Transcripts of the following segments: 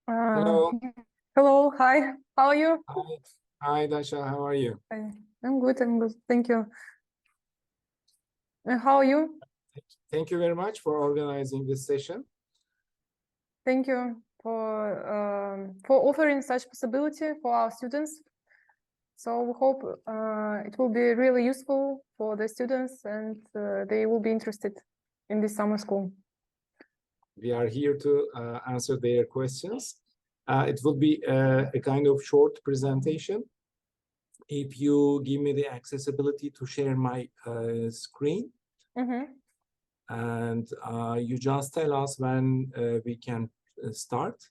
Uh, Hello. Hello, hi, how are you? Hi. Hi, Dasha. How are you? I'm good, thank you. How are you? Thank you very much for organizing this session. Thank you for offering such possibility for our students. So we hope it will be really useful for the students and they will be interested in this summer school. We are here to answer their questions. It will be a kind of short presentation. If you give me the accessibility to share my screen, and you just tell us when we can start.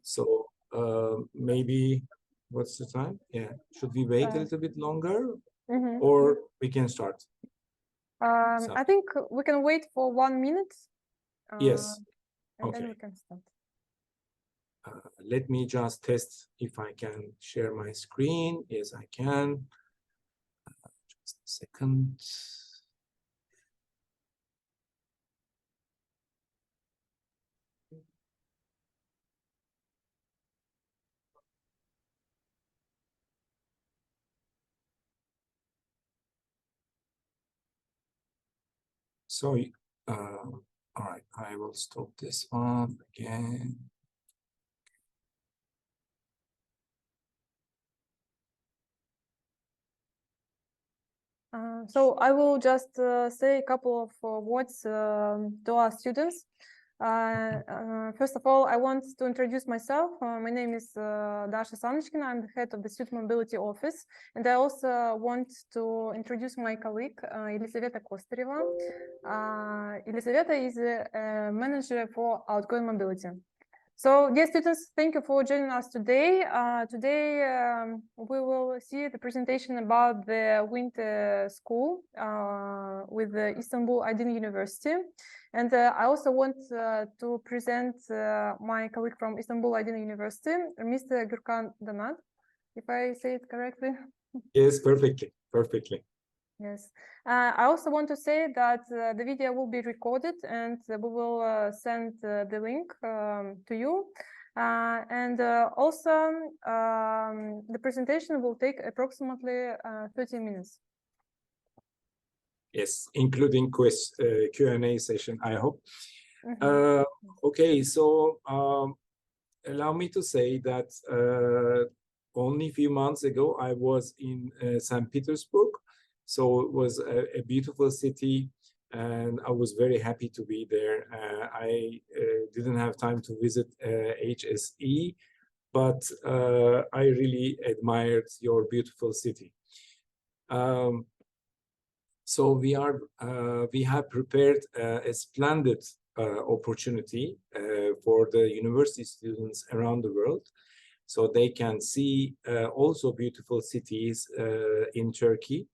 So maybe, what's the time? Yeah, should we wait a little bit longer, or we can start? I think we can wait for 1 minute. Yes. And then Okay. we can start. Let me just test if I can share my screen. Yes, I can. Just a second. So, all right, I will stop this one again. So I will just say a couple of words to our students. First of all, I want to introduce myself. My name is Dasha Sanishkina. I'm the head of the Student Mobility Office. And I also want to introduce my colleague, Елизавета Костырeva. Елизавeta is a manager for outgoing mobility. So, dear students, thank you for joining us today. We will see the presentation about the winter school with the Istanbul Aydın University. And I also want to present my colleague from Istanbul Aydın University, Mr. Gürkan Danat, if I say it correctly. Yes, perfectly, perfectly. Yes. I also want to say that the video will be recorded and we will send the link to you. Also, the presentation will take approximately 30 minutes. Yes, including Q&A session, I hope. Okay, so allow me to say that only a few months ago, I was in St. Petersburg. So it was a beautiful city, and I was very happy to be there. I didn't have time to visit HSE, but I really admired your beautiful city. So we have prepared a splendid opportunity for the university students around the world, so they can see also beautiful cities in Turkey.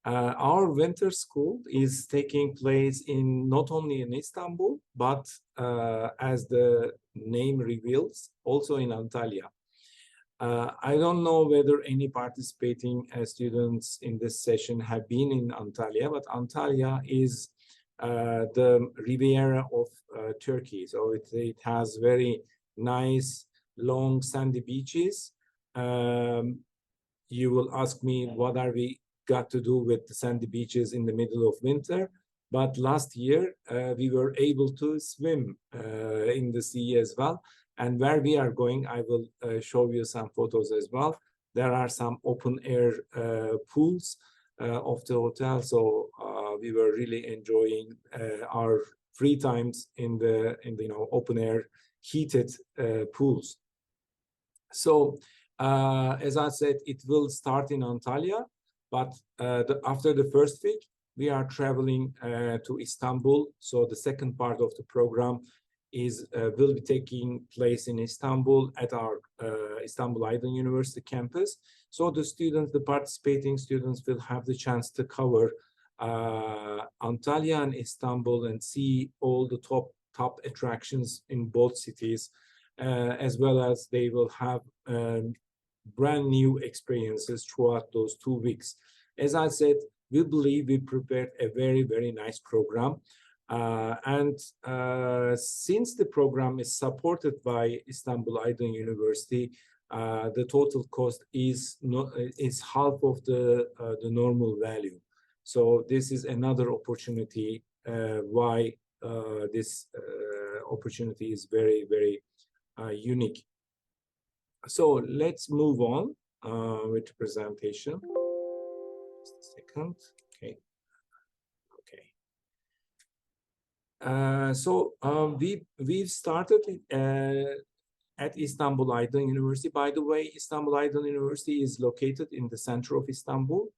Our winter school is taking place not only in Istanbul, but as the name reveals, also in Antalya. I don't know whether any participating students in this session have been in Antalya, but Antalya is the Riviera of Turkey. So it has very nice, long, sandy beaches. You will ask me, what are we got to do with the sandy beaches in the middle of winter? But last year, we were able to swim in the sea as well. And where we are going, I will show you some photos as well. There are some open air pools of the hotel. So we were really enjoying our free times in the open air heated pools. So as I said, it will start in Antalya, but after the first week, we are traveling to Istanbul. So the second part of the program will be taking place in Istanbul at our Istanbul Aydın University campus. So the participating students will have the chance to cover Antalya and Istanbul and see all the top attractions in both cities, as well as they will have brand new experiences throughout those 2 weeks. As I said, we believe we prepared a very, very nice program. Since the program is supported by Istanbul Aydın University, the total cost is half of the normal value. So this is another opportunity why this opportunity is very, very unique. So let's move on with the presentation. Just a second. Okay. We've started at Istanbul Aydın University. By the way, Istanbul Aydın University is located in the center of Istanbul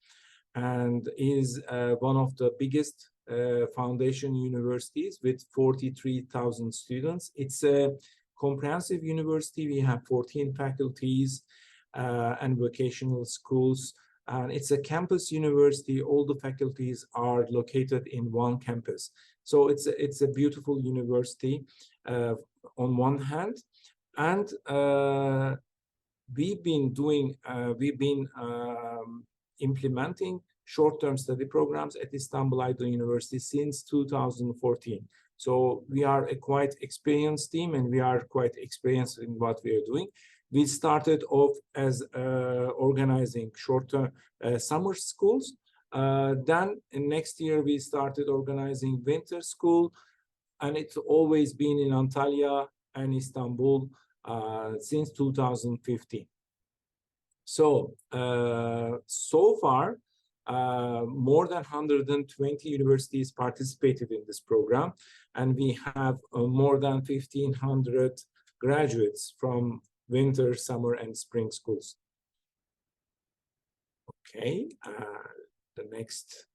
and is one of the biggest foundation universities with 43,000 students. It's a comprehensive university. We have 14 faculties and vocational schools. And it's a campus university. All the faculties are located in one campus. So it's a beautiful university on one hand, and we've been implementing short-term study programs at Istanbul Aydın University since 2014. So we are a quite experienced team, and we are quite experienced in what we are doing. We started off as organizing short-term summer schools. Then next year we started organizing winter school, and it's always been in Antalya and Istanbul since 2015. So so far, more than 120 universities participated in this program, and we have more than 1,500 graduates from winter, summer, and spring schools. Okay, the next.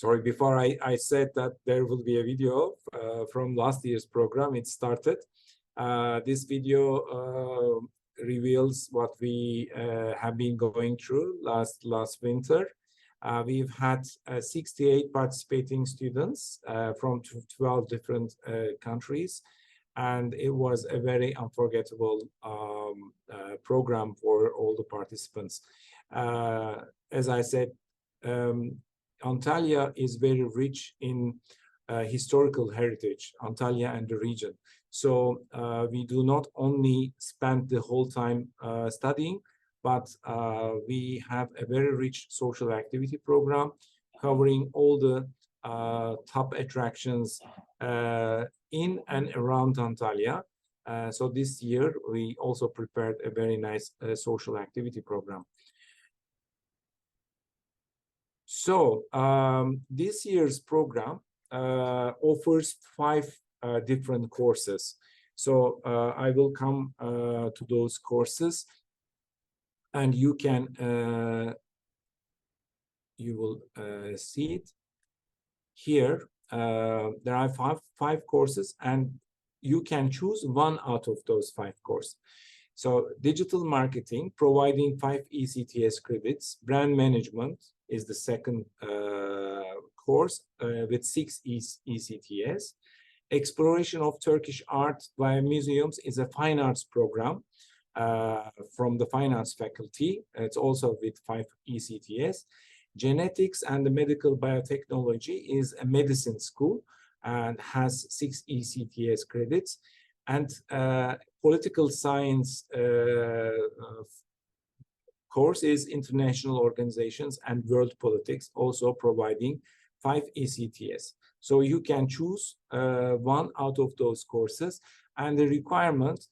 Sorry, before I said that there will be a video from last year's program. It started. This video reveals what we have been going through last winter. We've had 68 participating students from 12 different countries, and it was a very unforgettable program for all the participants. As I said, Antalya is very rich in historical heritage, Antalya and the region. So we do not only spend the whole time studying, but we have a very rich social activity program covering all the top attractions in and around Antalya. So this year, we also prepared a very nice social activity program. So this year's program offers 5 different courses. So I will come to those courses, and you will see it here. There are five courses, and you can choose one out of those 5 courses. So digital marketing, providing 5 ECTS credits. Brand management is the second course with 6 ECTS. Exploration of Turkish art via museums is a fine arts program from the finance faculty. It's also with 5 ECTS. Genetics and the medical biotechnology is a medicine school and has 6 ECTS credits. And political science course is international organizations and world politics, also providing 5 ECTS. So you can choose one out of those courses, and the requirement,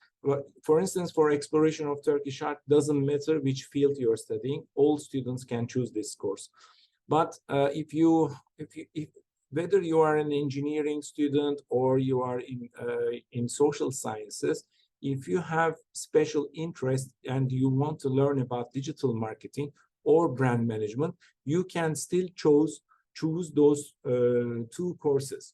for instance, for exploration of Turkish art, doesn't matter which field you're studying, all students can choose this course. But whether you are an engineering student or you are in social sciences, if you have special interest and you want to learn about digital marketing or brand management, you can still choose those 2 courses.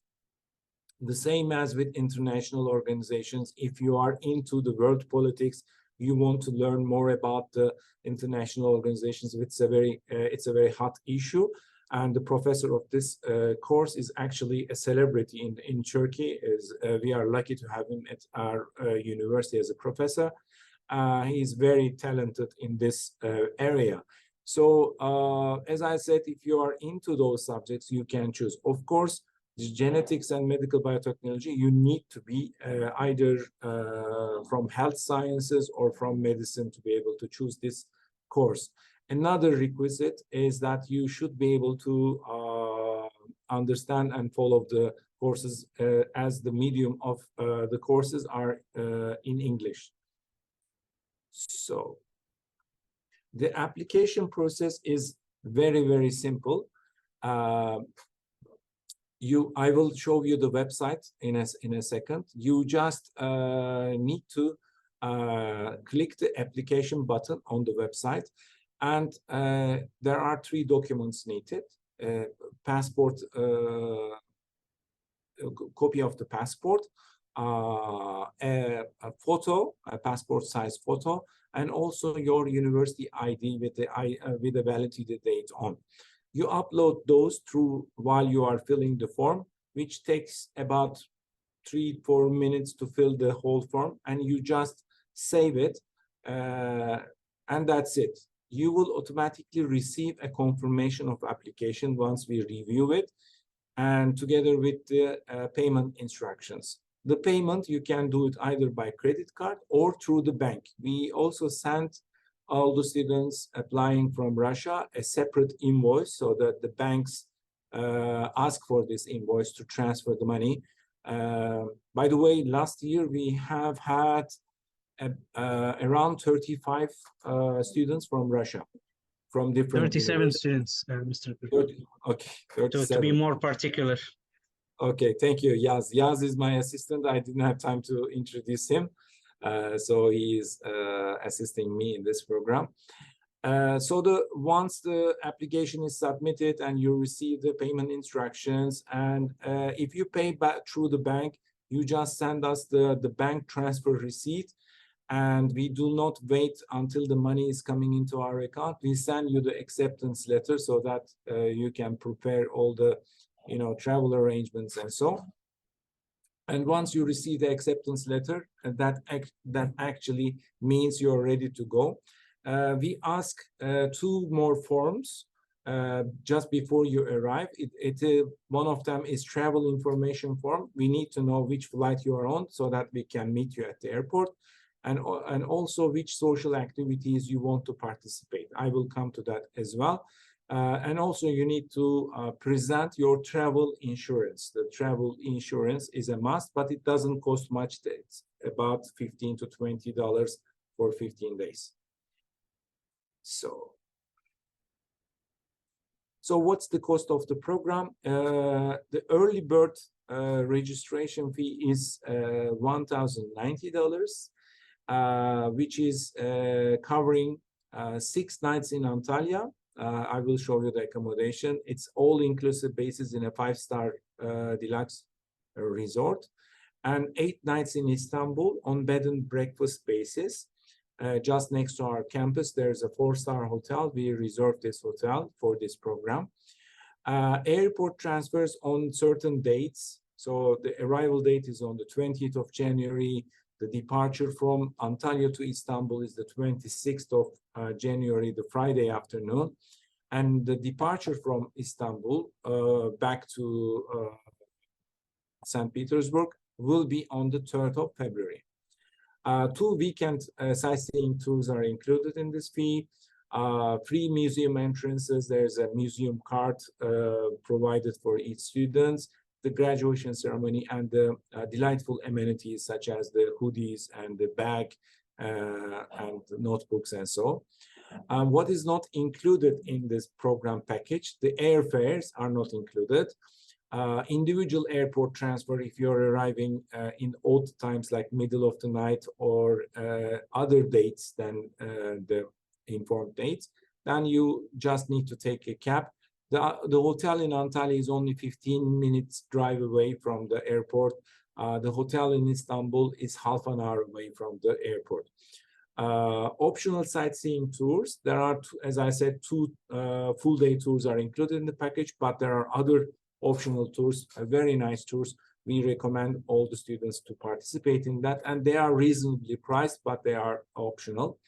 The same as with international organizations. If you are into the world politics, you want to learn more about the international organizations, it's a very hot issue. And the professor of this course is actually a celebrity in Turkey. We are lucky to have him at our university as a professor. He's very talented in this area. So as I said, if you are into those subjects, you can choose. Of course, genetics and medical biotechnology, you need to be either from health sciences or from medicine to be able to choose this course. Another requisite is that you should be able to understand and follow the courses as the medium of the courses are in English. So the application process is very, very simple. I will show you the website in a second. You just need to click the application button on the website, and there are 3 documents needed: passport, a copy of the passport, a photo, a passport size photo, and also your university ID with the validity date on. You upload those through while you are filling the form, which takes about 3-4 minutes to fill the whole form, and you just save it, and that's it. You will automatically receive a confirmation of application once we review it, and together with the payment instructions. The payment, you can do it either by credit card or through the bank. We also sent all the students applying from Russia a separate invoice so that the banks ask for this invoice to transfer the money. By the way, last year we have had around 35 students from Russia, from different 37 students, Mr. 30, okay, 37. To be more particular. Okay, thank you, Yaz. Yaz is my assistant. I didn't have time to introduce him. So he is assisting me in this program. So once the application is submitted and you receive the payment instructions, and if you pay back through the bank, you just send us the bank transfer receipt, and we do not wait until the money is coming into our account. We send you the acceptance letter so that you can prepare all the travel arrangements and so. And once you receive the acceptance letter, that actually means you're ready to go. We ask 2 more forms just before you arrive. One of them is travel information form. We need to know which flight you are on so that we can meet you at the airport, and also which social activities you want to participate. I will come to that as well. And also you need to present your travel insurance. The travel insurance is a must, but it doesn't cost much. It's about $15 to $20 for 15 days. So what's the cost of the program? The early bird registration fee is $1,090, which is covering 6 nights in Antalya. I will show you the accommodation. It's all-inclusive basis in a 5-star deluxe resort, and 8 nights in Istanbul on bed and breakfast basis. just next to our campus. There's a 4-star hotel. We reserved this hotel for this program. Airport transfers on certain dates. So the arrival date is on the 20th of January. The departure from Antalya to Istanbul is the 26th of January, the Friday afternoon. And the departure from Istanbul back to St. Petersburg will be on the 3rd of February. 2 weekend sightseeing tours are included in this fee. Free museum entrances. There's a museum card provided for each student. The graduation ceremony and the delightful amenities such as the hoodies and the bag and the notebooks and so. What is not included in this program package? The airfares are not included. Individual airport transfer if you're arriving in odd times like middle of the night or other dates than the informed dates, then you just need to take a cab. The hotel in Antalya is only 15 minutes drive away from the airport. The hotel in Istanbul is half an hour away from the airport. Optional sightseeing tours. There are, as I said, 2 full-day tours are included in the package, but there are other optional tours, very nice tours. We recommend all the students to participate in that, and they are reasonably priced, but they are optional.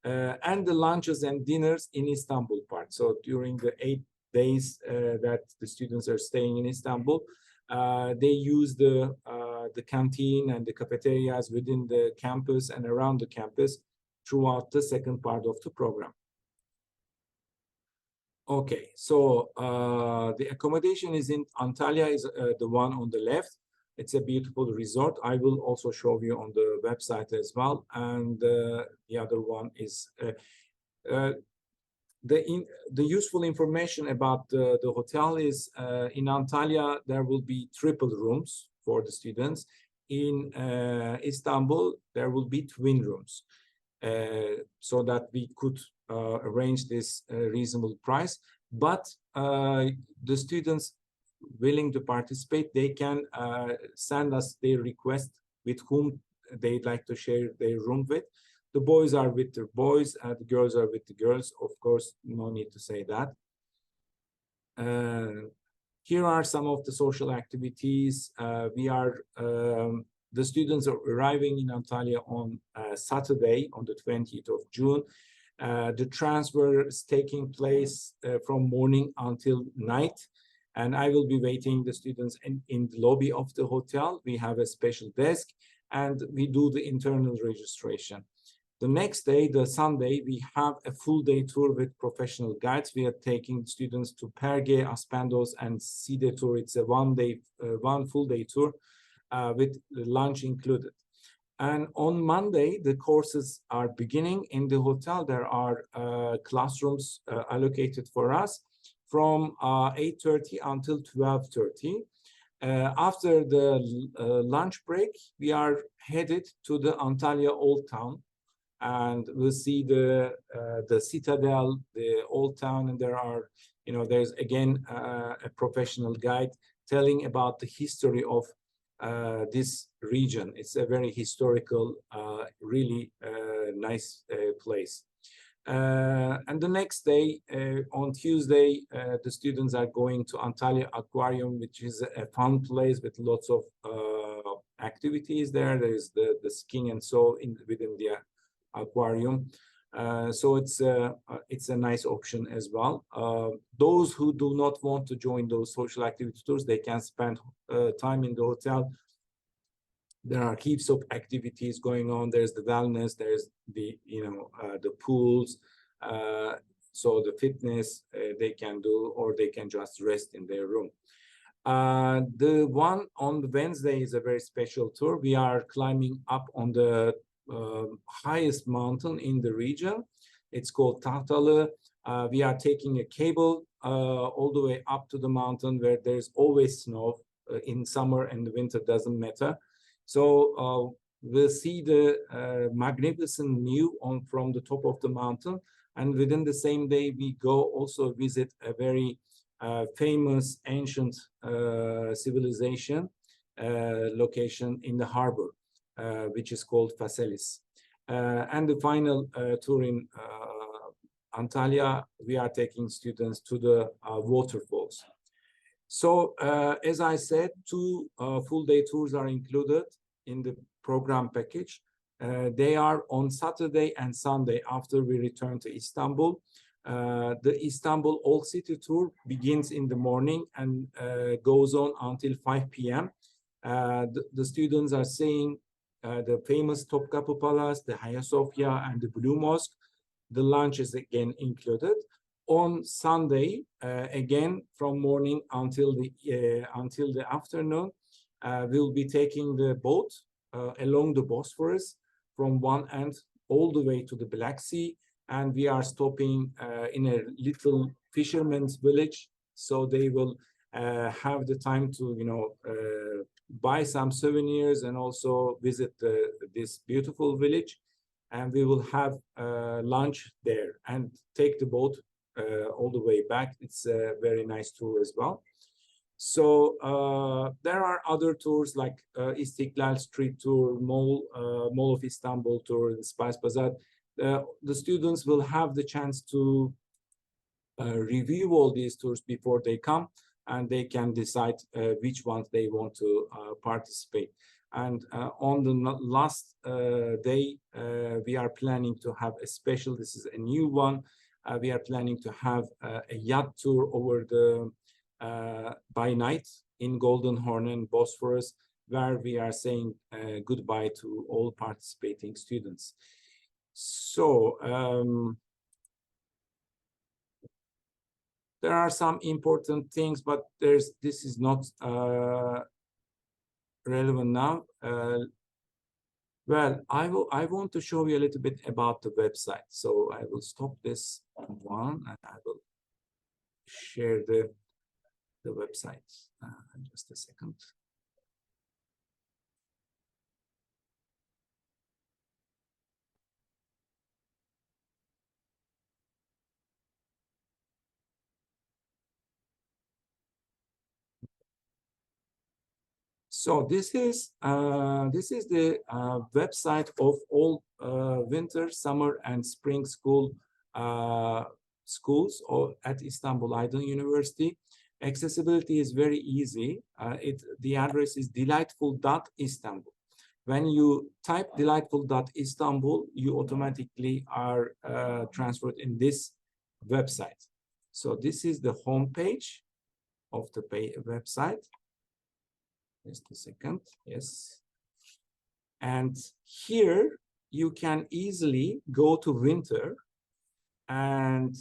And the lunches and dinners in Istanbul part. So during the 8 days that the students are staying in Istanbul, they use the canteen and the cafeterias within the campus and around the campus throughout the second part of the program. Okay, so the accommodation is in Antalya, is the one on the left. It's a beautiful resort. I will also show you on the website as well. And the other one is the useful information about the hotel is in Antalya, there will be triple rooms for the students. In Istanbul, there will be twin rooms so that we could arrange this reasonable price. But the students willing to participate, they can send us their request with whom they'd like to share their room with. The boys are with the boys, the girls are with the girls. Of course, no need to say that. Here are some of the social activities. The students are arriving in Antalya on Saturday, on the 20th of June. The transfer is taking place from morning until night. And I will be waiting the students in the lobby of the hotel. We have a special desk and we do the internal registration. The next day, the Sunday, we have a full day tour with professional guides. We are taking students to Perge, Aspendos, and Side tour. It's a one full day tour with lunch included. And on Monday, the courses are beginning in the hotel. There are classrooms allocated for us from 8:30 until 12:30. After the lunch break, we are headed to the Antalya Old Town. And we'll see the citadel, the old town, and there's again a professional guide telling about the history of this region. It's a very historical, really nice place. And the next day, on Tuesday, the students are going to Antalya Aquarium, which is a fun place with lots of activities there. There's the skiing and so within the aquarium. So it's a nice option as well. Those who do not want to join those social activity tours, they can spend time in the hotel. There are heaps of activities going on. There's the wellness, there's the pools, so the fitness they can do, or they can just rest in their room. The one on Wednesday is a very special tour. We are climbing up on the highest mountain in the region. It's called Tahtalı. We are taking a cable all the way up to the mountain where there's always snow. In summer and the winter doesn't matter. So we'll see the magnificent view from the top of the mountain. And within the same day, we go also visit a very famous ancient civilization location in the harbor, which is called Phaselis. And the final tour in Antalya, we are taking students to the waterfalls. So as I said, 2 full-day tours are included in the program package. They are on Saturday and Sunday after we return to Istanbul. The Istanbul Old City tour begins in the morning and goes on until 5 p.m. The students are seeing the famous Topkapı Palace, the Hagia Sophia, and the Blue Mosque. The lunch is again included. On Sunday, again from morning until the afternoon, we'll be taking the boat along the Bosphorus from one end all the way to the Black Sea, and we are stopping in a little fisherman's village, so they will have the time to buy some souvenirs and also visit this beautiful village. And we will have lunch there and take the boat all the way back. It's a very nice tour as well. So there are other tours like Istiklal Street Tour, Mall of Istanbul Tour, and Spice Bazaar. The students will have the chance to review all these tours before they come, and they can decide which ones they want to participate. And on the last day, we are planning to have a special, this is a new one, we are planning to have a yacht tour over the by night in Golden Horn and Bosphorus, where we are saying goodbye to all participating students. So there are some important things, but this is not relevant now. Well, I want to show you a little bit about the website. So I will stop this one and I will share the website. Just a second. So this is the website of all winter, summer, and spring schools at Istanbul Aydın University. Accessibility is very easy. The address is delightful.istanbul. When you type delightful.istanbul, you automatically are transferred in this website. So this is the home page of the website. Just a second, yes. And here you can easily go to winter and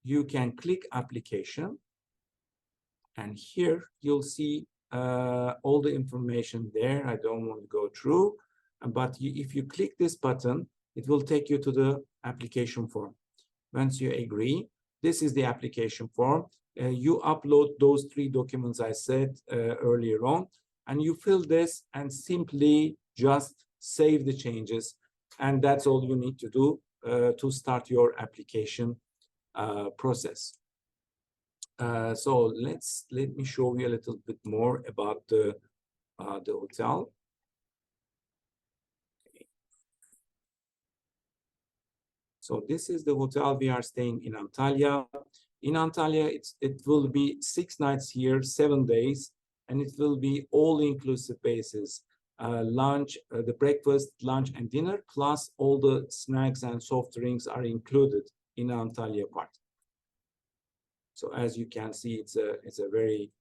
you can click application. And here you'll see all the information there. I don't want to go through, but if you click this button, it will take you to the application form. Once you agree, this is the application form. You upload those 3 documents I said earlier on, and you fill this and simply just save the changes. And that's all you need to do to start your application process. So let me show you a little bit more about the hotel. Okay. So this is the hotel we are staying in Antalya. In Antalya, it will be 6 nights here, 7 days, and it will be all-inclusive basis. Lunch, the breakfast, lunch, and dinner, plus all the snacks and soft drinks are included in Antalya part. So as you can see, it's a very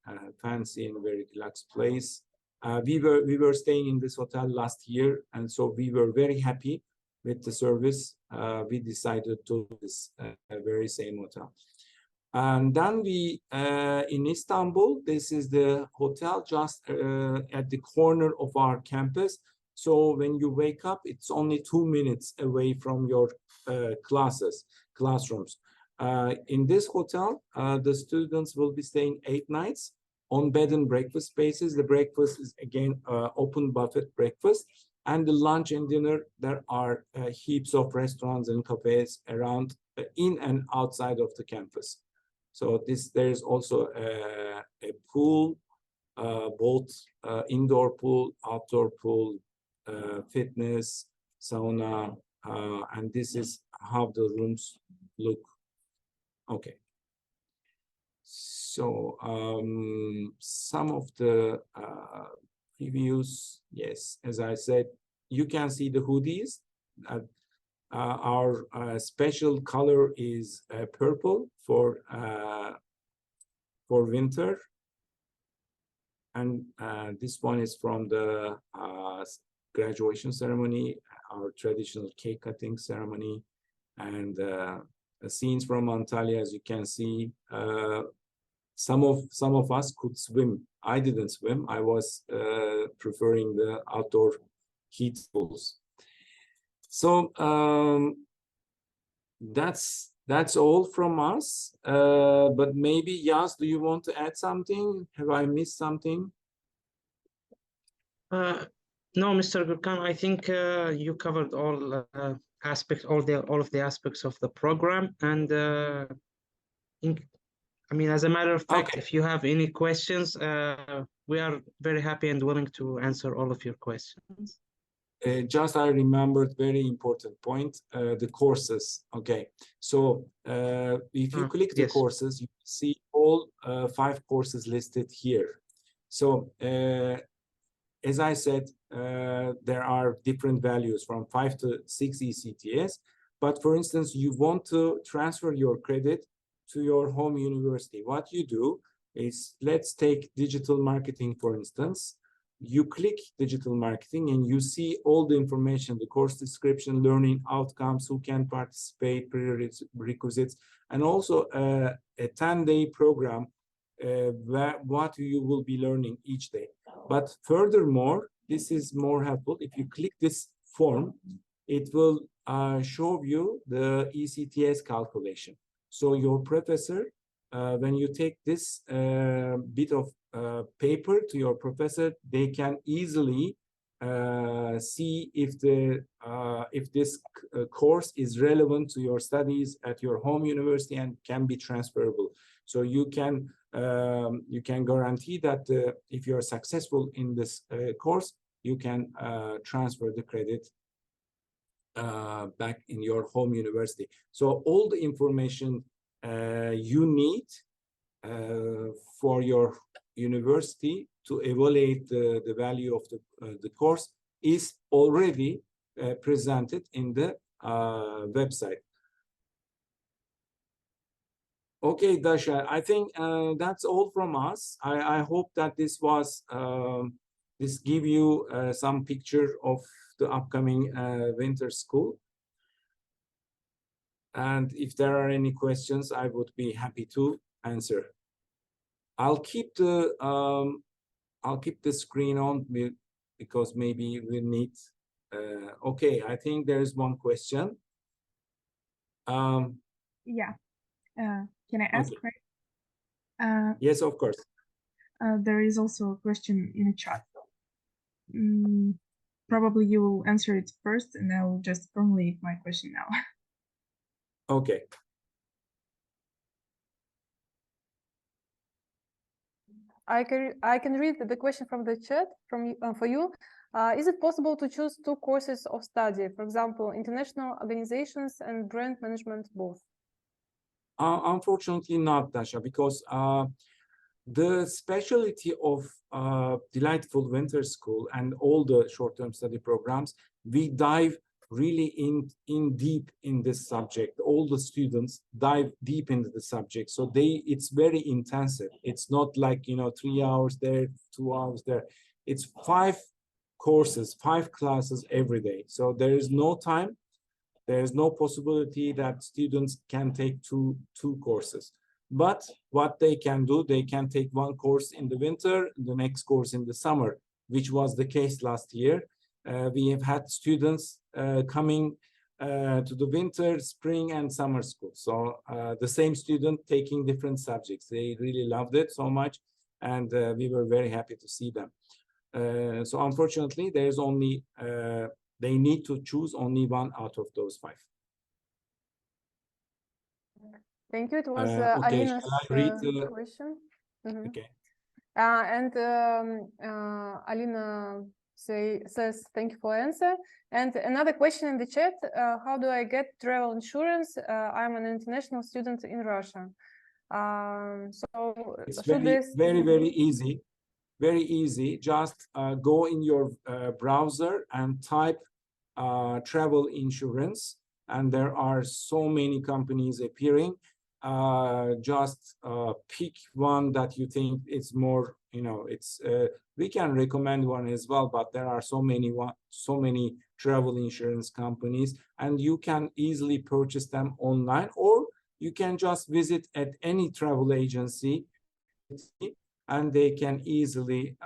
fancy and very relaxed place. We were staying in this hotel last year, and so we were very happy with the service. We decided to do this very same hotel. And then we, in Istanbul, this is the hotel just at the corner of our campus. So when you wake up, it's only 2 minutes away from your classrooms. In this hotel, the students will be staying 8 nights on bed and breakfast spaces. The breakfast is again open buffet breakfast. And the lunch and dinner, there are heaps of restaurants and cafes around in and outside of the campus. So there's also a pool, both indoor pool, outdoor pool, fitness, sauna, and this is how the rooms look. Okay. So some of the previews, yes, as I said, you can see the hoodies. Our special color is purple for winter, and this one is from the graduation ceremony, our traditional cake cutting ceremony, and scenes from Antalya. As you can see, some of us could swim. I didn't swim. I was preferring the outdoor heat pools. So that's all from us. But maybe, Yas, do you want to add something? Have I missed something? No, Mr. Gurkan, I think you covered all aspects, all of the aspects of the program, and I mean, as a matter of fact, Okay. if you have any questions, we are very happy and willing to answer all of your questions. Just I remembered very important point, the courses. Okay, so if you click the Yes. courses, you see all 5 courses listed here. So as I said, there are different values from 5 to 6 ECTS. But for instance, you want to transfer your credit to your home university. What you do is, let's take digital marketing, for instance. You click digital marketing and you see all the information, the course description, learning outcomes, who can participate, prerequisites, and also a 10-day program what you will be learning each day. But furthermore, this is more helpful. If you click this form, it will show you the ECTS calculation. So your professor, when you take this bit of paper to your professor, they can easily see if this course is relevant to your studies at your home university and can be transferable. So you can guarantee that if you are successful in this course, you can transfer the credit back in your home university. So all the information you need for your university to evaluate the value of the course is already presented in the website. Okay, Dasha, I think that's all from us. I hope that this was this give you some picture of the upcoming winter school. And if there are any questions, I would be happy to answer. I'll keep the screen on because maybe we need. Okay, I think there is one question. Yeah. Can I ask? Okay. Right? Yes, of course. There is also a question in the chat. Probably you will answer it first, and I will just formulate my question now. Okay. I can read the question from the chat for you. Is it possible to choose 2 courses of study, for example, international organizations and brand management both? Unfortunately not, Dasha, because the specialty of Delightful Winter School and all the short-term study programs, we dive really in deep in this subject. All the students dive deep into the subject, so it's very intensive. It's not like 3 hours there, 2 hours there. It's 5 courses, 5 classes every day. So there is no time. There is no possibility that students can take two courses. But what they can do, they can take 1 course in the winter, the next course in the summer, which was the case last year. We have had students coming to the winter, spring, and summer school. So the same student taking different subjects. They really loved it so much, and we were very happy to see them. So unfortunately, there's only they need to choose only 1 out of those 5. Thank you. It was okay, Alina's shall I read question. Okay. And Alina says thank you for answer. And another question in the chat: how do I get travel insurance? I'm an international student in Russia. So It's should very, this very easy. Very easy. Just go in your browser and type travel insurance, and there are so many companies appearing. Just pick one that you think is more, it's we can recommend one as well, but there are so many travel insurance companies, and you can easily purchase them online, or you can just visit at any travel agency and they can easily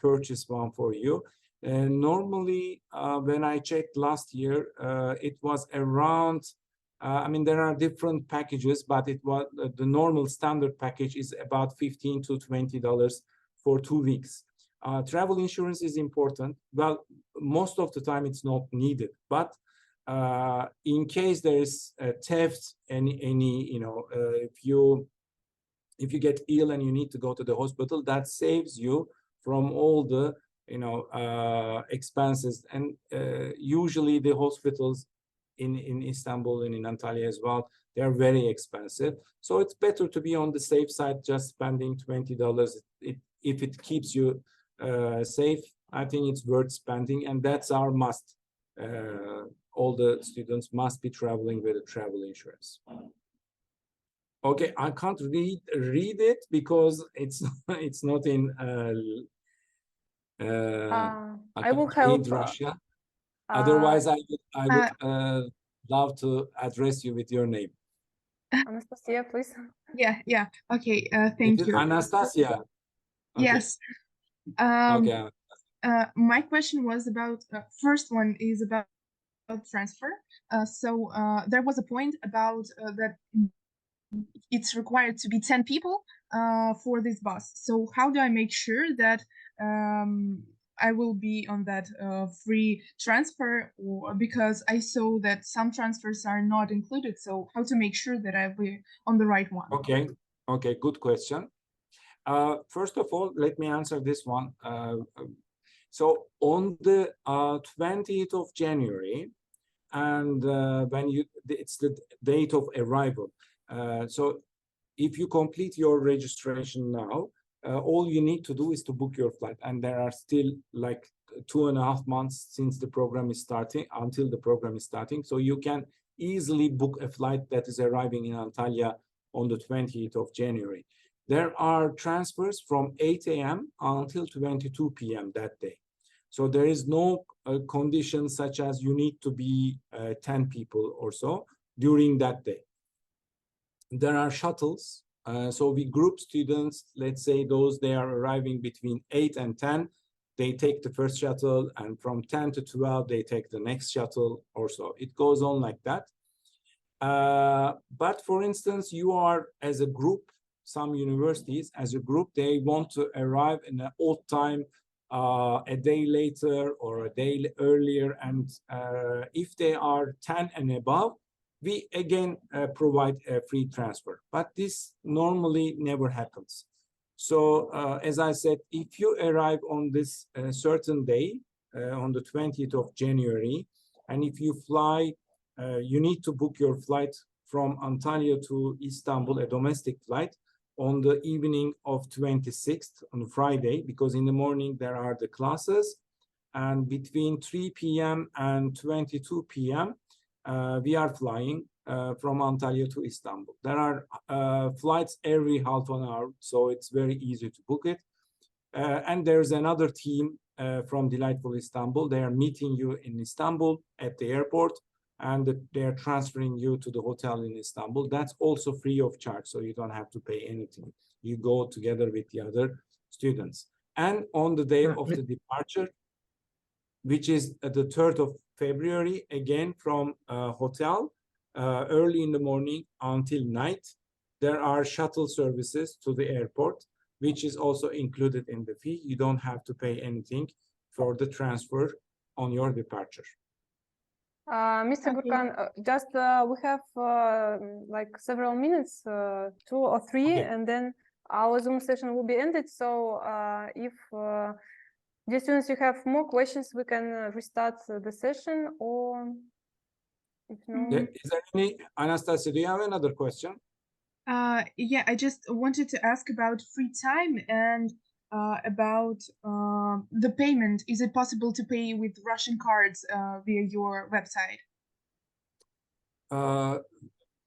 purchase one for you. Normally, when I checked last year, it was around, I mean, there are different packages, but it was the normal standard package is about $15 to $20 for 2 weeks. Travel insurance is important. Well, most of the time it's not needed, but in case there is theft, if you get ill and you need to go to the hospital, that saves you from all the expenses. And usually the hospitals in Istanbul and in Antalya as well, they are very expensive. So it's better to be on the safe side, just spending $20. If it keeps you safe, I think it's worth spending, and that's our must. All the students must be traveling with a travel insurance. Okay, I can't read it because it's not in. I will help. Russia. Otherwise, I would love to address you with your name. Anastasia, please. Yeah. Okay. Thank you. Anastasia. Okay. Yes. Okay. My question was about first one is about transfer. So there was a point about that it's required to be 10 people for this bus. So how do I make sure that I will be on that free transfer, because I saw that some transfers are not included. So how to make sure that I'll be on the right one? Okay, good question. First of all, let me answer this one. So on the 20th of January, and it's the date of arrival. So if you complete your registration now, all you need to do is to book your flight. And there are still like 2.5 months since the program is starting, until the program is starting. So you can easily book a flight that is arriving in Antalya on the 20th of January. There are transfers from 8 a.m. until 22 p.m. that day. So there is no condition such as you need to be 10 people or so during that day. There are shuttles. So we group students, let's say they are arriving between 8 and 10. They take the first shuttle, and from 10 to 12, they take the next shuttle or so. It goes on like that. But for instance, you are as a group, some universities as a group, they want to arrive in an odd time, a day later or a day earlier. And if they are 10 and above, we again provide a free transfer. But this normally never happens. So as I said, if you arrive on this certain day, on the 20th of January, and if you fly, you need to book your flight from Antalya to Istanbul, a domestic flight, on the evening of 26th, on Friday, because in the morning there are the classes, and between 3 p.m. and 22 p.m. We are flying from Antalya to Istanbul. There are flights every half an hour, so it's very easy to book it. And there's another team from Delightful Istanbul. They are meeting you in Istanbul at the airport, and they're transferring you to the hotel in Istanbul. That's also free of charge, so you don't have to pay anything. You go together with the other students. And on the day of the departure, which is the 3rd of February, again from hotel, early in the morning until night, there are shuttle services to the airport, which is also included in the fee. You don't have to pay anything for the transfer on your departure. Mr. Gurkan, just we have like several minutes, 2 or 3, Okay. and then our Zoom session will be ended. So if Dear students, you have more questions, we can restart the session, or if no. Yeah, is there any, Anastasia, do you have another question? Yeah, I just wanted to ask about free time and about the payment. Is it possible to pay with Russian cards via your website?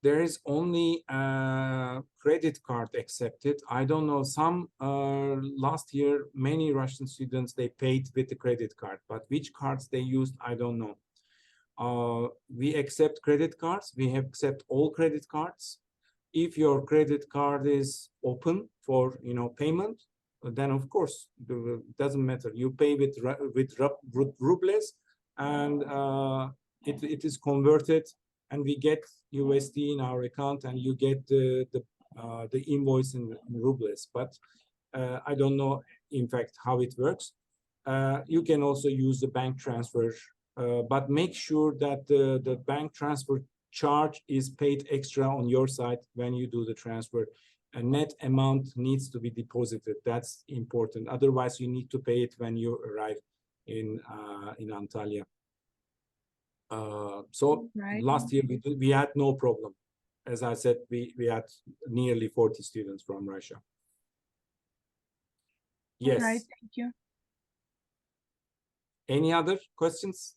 There is only credit card accepted. I don't know, some last year, many Russian students, they paid with the credit card, but which cards they used, I don't know. We accept credit cards. We accept all credit cards. If your credit card is open for payment, then of course it doesn't matter. You pay with rubles, and it is converted, and we get USD in our account, and you get the invoice in rubles. But I don't know, in fact, how it works. You can also use the bank transfer, but make sure that the bank transfer charge is paid extra on your side when you do the transfer. A net amount needs to be deposited. That's important. Otherwise, you need to pay it when you arrive in Antalya. So Right. last year we had no problem. As I said, we had nearly 40 students from Russia. Yes. Right. Thank you. Any other questions?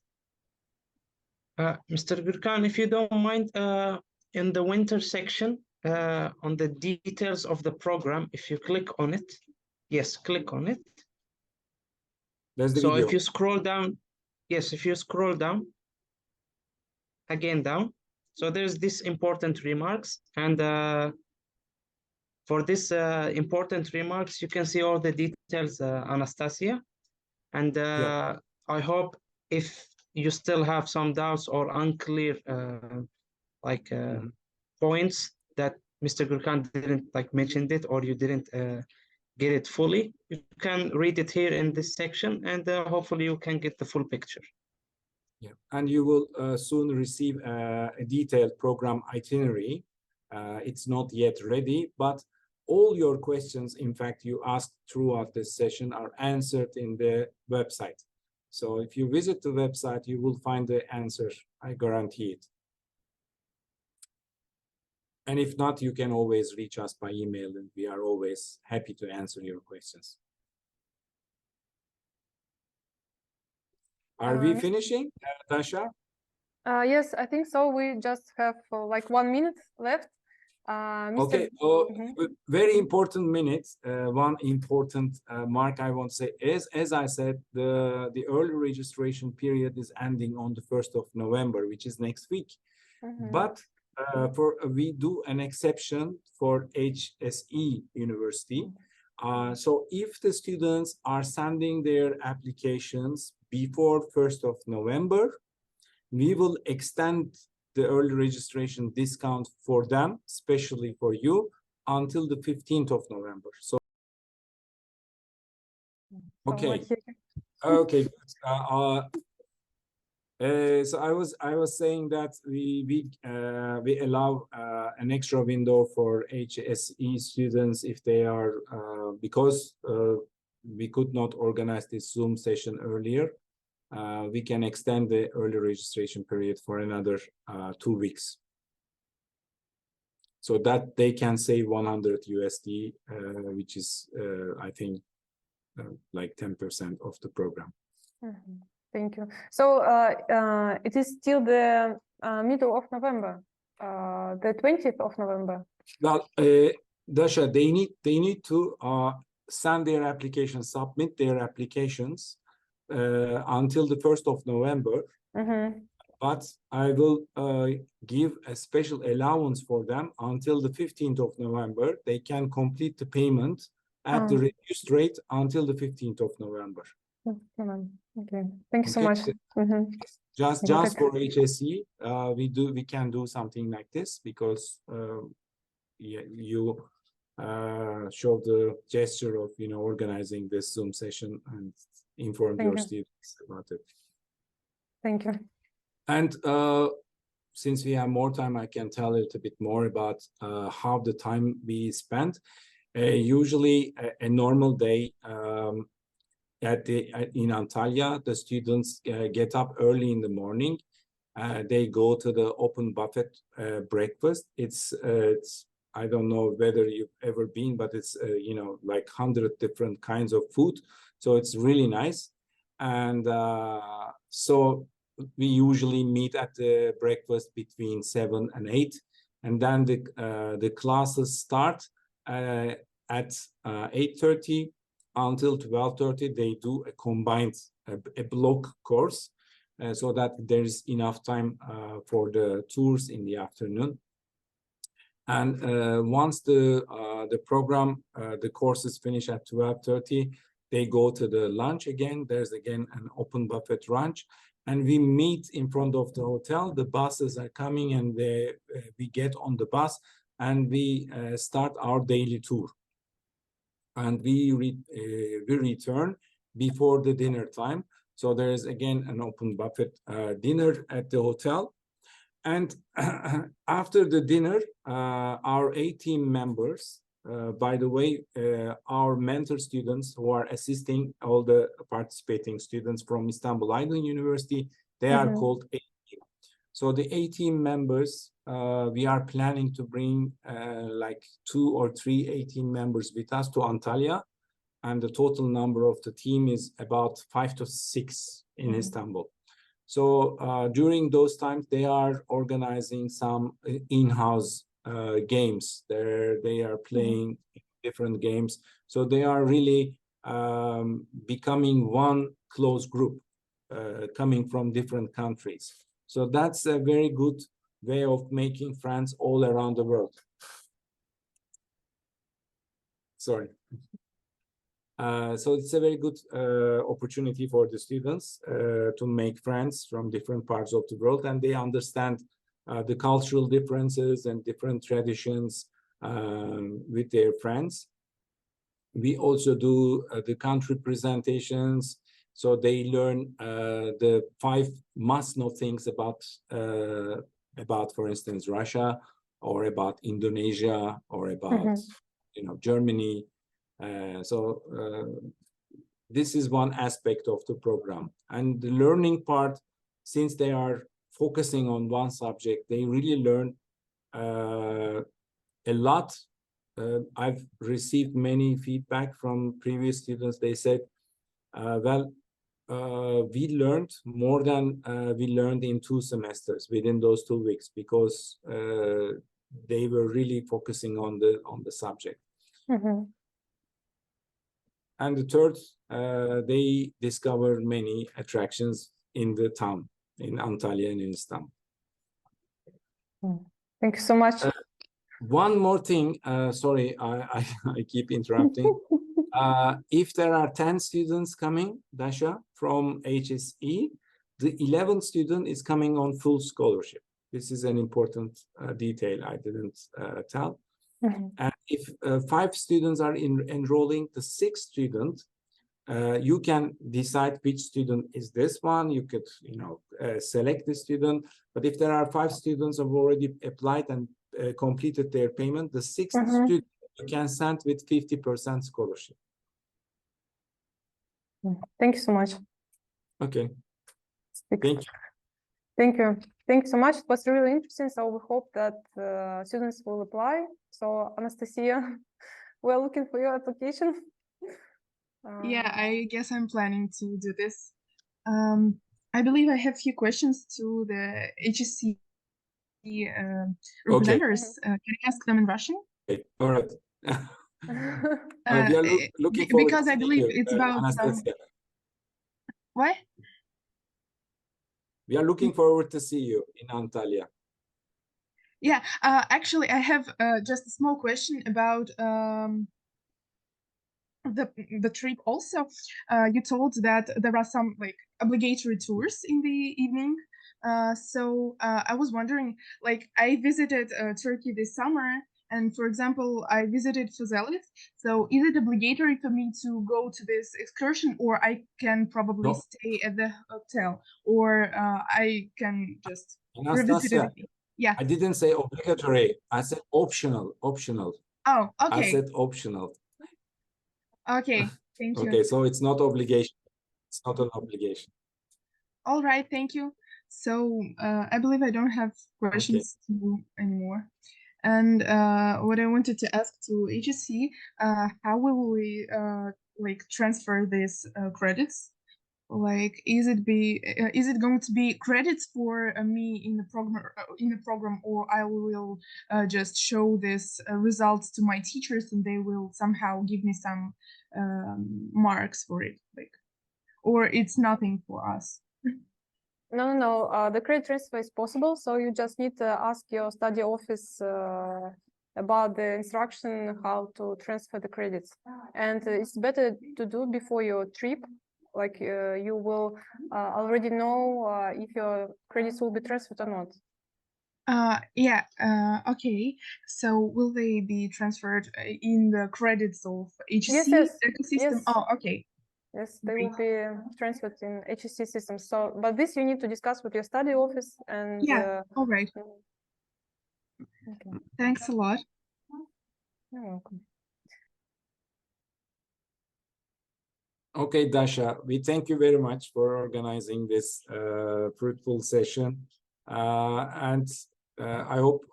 Mr. Gurkan, if you don't mind, in the winter section, on the details of the program, if you click on it, yes, click on it. There's the So video. if you scroll down, yes, if you scroll down, again down, so there's this important remarks, and for this important remarks, you can see all the details, Anastasia, and Yeah. I hope if you still have some doubts or unclear points that Mr. Gurkan didn't mentioned it, or you didn't get it fully, you can read it here in this section, and hopefully you can get the full picture. Yeah, and you will soon receive a detailed program itinerary. It's not yet ready, but all your questions, in fact, you asked throughout this session are answered in the website. So if you visit the website, you will find the answer, I guarantee it. And if not, you can always reach us by email, and we are always happy to answer your questions. Are we finishing, Tasha? Yes, I think so. We just have like 1 minute left. Okay, so very important minute. One important mark I want to say is, as I said, the early registration period is ending on the 1st of November, which is next week. But we do an exception for HSE University. So if the students are sending their applications before 1st of November, we will extend the early registration discount for them, especially for you, until the 15th of November. So, okay. Okay. So I was saying that we allow an extra window for HSE students if they are because we could not organize this Zoom session earlier. We can extend the early registration period for another 2 weeks, so that they can save 100 USD, which is I think like 10% of the program. Thank you. So it is still the middle of November, the 20th of November. Well, Dasha, they need to send their applications, submit their applications until the 1st of November. But I will give a special allowance for them until the 15th of November. They can complete the payment at the reduced rate until the 15th of November. Okay, thank you so much. Just for HSE, we can do something like this because you show the gesture of organizing this Zoom session and inform your students about it. Thank you. And since we have more time, I can tell a little bit more about how the time we spend. Usually a normal day, in Antalya, the students get up early in the morning. They go to the open buffet breakfast. It's I don't know whether you've ever been, but it's like 100 different kinds of food. So it's really nice. And so we usually meet at the breakfast between 7 and 8, and then the classes start at 8:30 until 12:30. They do a combined a block course, so that there's enough time for the tours in the afternoon. And once the program, the courses finish at 12:30, they go to the lunch again. There's again an open buffet lunch, and we meet in front of the hotel. The buses are coming, and we get on the bus, and we start our daily tour. And we return before the dinner time. So there is again an open buffet dinner at the hotel. And after the dinner, our A-team members, by the way, our mentor students who are assisting all the participating students from Istanbul Aydın University, they are called A-team. So the A-team members, we are planning to bring like 2 or 3 A-team members with us to Antalya. And the total number of the team is about 5 to 6 in Istanbul. So during those times, they are organizing some in-house games. They are playing different games. So they are really becoming one close group coming from different countries. So that's a very good way of making friends all around the world. Sorry. So it's a very good opportunity for the students to make friends from different parts of the world, and they understand the cultural differences and different traditions with their friends. We also do the country presentations, so they learn the 5 must-know things about, for instance, Russia, or about Indonesia, or about Germany. So this is one aspect of the program. And the learning part, since they are focusing on one subject, they really learn a lot. I've received many feedback from previous students. They said, we learned more than we learned in 2 semesters within those 2 weeks, because they were really focusing on the subject. And the third, they discover many attractions in the town, in Antalya and in Istanbul. Thank you so much. One more thing, sorry, I keep interrupting. If there are 10 students coming, Dasha, from HSE, the 11th student is coming on full scholarship. This is an important detail I didn't tell. And if 5 students are enrolling, the 6th student, you can decide which student is this one. You could, select the student. But if there are 5 students who have already applied and completed their payment, the 6th student you can send with 50% scholarship. Thank you so much. Okay. Thank you. Thank you. Thank you so much. It was really interesting. So we hope that students will apply. So Anastasia, we're looking for your application. Yeah, I guess I'm planning to do this. I believe I have a few questions to the HSC representatives. Can I ask them in Russian? Okay. All right. We are looking forward because I believe it's about what? We are looking forward to see you in Antalya. Yeah, actually, I have just a small question about the trip. Also, you told that there are some like obligatory tours in the evening. So I was wondering, like, I visited Turkey this summer, and for example, I visited Fuzalit. So is it obligatory for me to go to this excursion, or I can probably stay at the hotel, or I can just revisit it? Yeah. I didn't say obligatory. I said optional. Optional. Oh, okay. I said optional. Okay. Thank you. Okay, so it's not obligation. It's not an obligation. All right, thank you. So I believe I don't have questions to you anymore. And what I wanted to ask to HSC, how will we like transfer these credits? Like, is it going to be credits for me in the program, or I will just show this results to my teachers and they will somehow give me some marks for it, like, or it's nothing for us? No. The credit transfer is possible, so you just need to ask your study office about the instruction how to transfer the credits. And it's better to do before your trip, like you will already know if your credits will be transferred or not. Okay. So will they be transferred in the credits of HSC Yes. ecosystem? Yes. Oh, okay. Yes, they will be transferred in HSC system. So, but this you need to discuss with your study office and. Yeah. All right. Okay. Thanks a lot. You're welcome. Okay, Dasha, we thank you very much for organizing this fruitful session. And I hope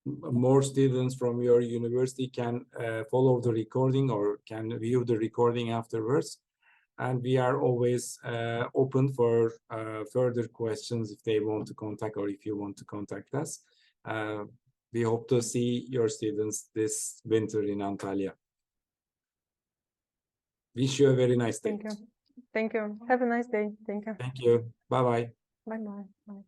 more students from your university can follow the recording or can view the recording afterwards. And we are always open for further questions if they want to contact or if you want to contact us. We hope to see your students this winter in Antalya. Wish you a very nice day. Thank you. Thank you. Have a nice day. Thank you. Thank you. Bye-bye. Bye-bye. Bye.